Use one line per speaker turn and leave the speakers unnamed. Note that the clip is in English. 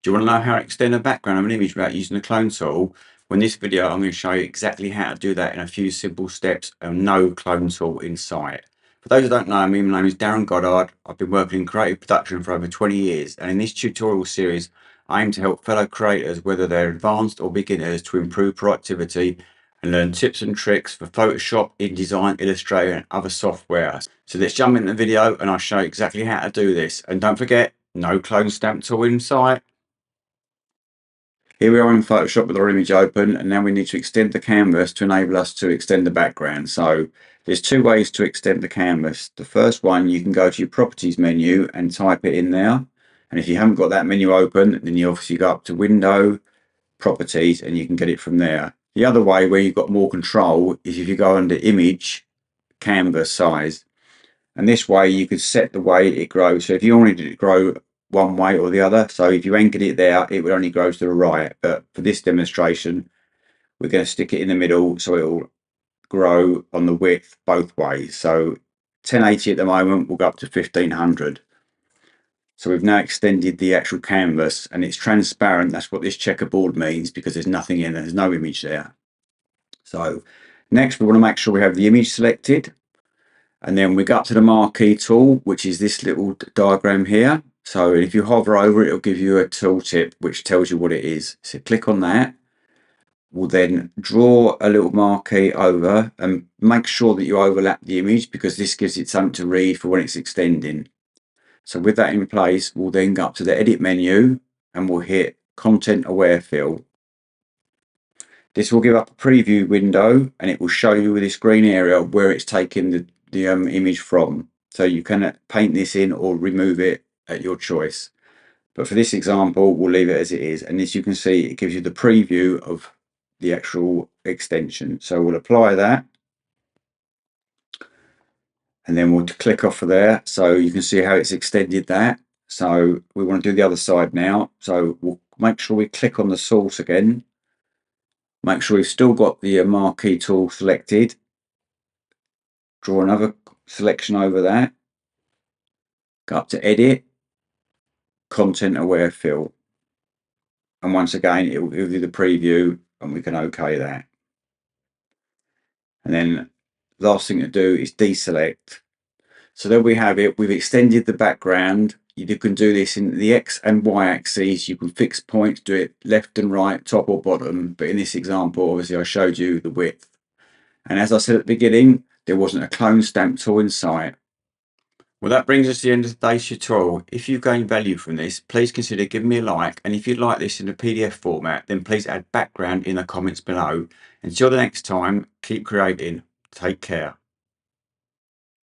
Do you want to know how to extend the background of an image without using the clone tool? Well, in this video, I'm going to show you exactly how to do that in a few simple steps and no clone tool in sight. For those who don't know me, my name is Darren Goddard. I've been working in creative production for over 20 years, and in this tutorial series, I aim to help fellow creators, whether they're advanced or beginners, to improve productivity and learn tips and tricks for Photoshop, InDesign, Illustrator, and other software. So let's jump into the video and I'll show you exactly how to do this. And don't forget, no clone stamp tool in sight. Here we are in Photoshop with our image open, and now we need to extend the canvas to enable us to extend the background. So there's two ways to extend the canvas. The first one, you can go to your properties menu and type it in there. And if you haven't got that menu open, then you obviously go up to Window, Properties, and you can get it from there. The other way, where you've got more control, is if you go under Image, Canvas Size. And this way you could set the way it grows. So if you wanted it to grow one way or the other, so if you anchored it there, it would only grow to the right. But for this demonstration, we're going to stick it in the middle so it will grow on the width both ways. So 1080 at the moment will go up to 1500. So we've now extended the actual canvas and it's transparent. That's what this checkerboard means, because there's nothing in there, there's no image there. So next we want to make sure we have the image selected. And then we go up to the marquee tool, which is this little diagram here. So if you hover over it, it'll give you a tooltip which tells you what it is. So click on that. We'll then draw a little marquee over and make sure that you overlap the image, because this gives it something to read for when it's extending. So with that in place, we'll then go up to the edit menu and we'll hit Content Aware Fill. This will give up a preview window and it will show you this green area where it's taking the image from. So you can paint this in or remove it at your choice. But for this example, we'll leave it as it is. And as you can see, it gives you the preview of the actual extension. So we'll apply that. And then we'll click off of there. So you can see how it's extended that. So we want to do the other side now. So we'll make sure we click on the source again. Make sure we've still got the marquee tool selected. Draw another selection over that. Go up to Edit, Content Aware Fill. And once again, it will give you the preview and we can OK that. And then last thing to do is deselect. So there we have it. We've extended the background. You can do this in the X and Y axes. You can fix points, do it left and right, top or bottom. But in this example, obviously, I showed you the width. And as I said at the beginning, there wasn't a clone stamp tool in sight. Well, that brings us to the end of today's tutorial. If you've gained value from this, please consider giving me a like. And if you'd like this in a PDF format, then please add background in the comments below. Until the next time, keep creating. Take care.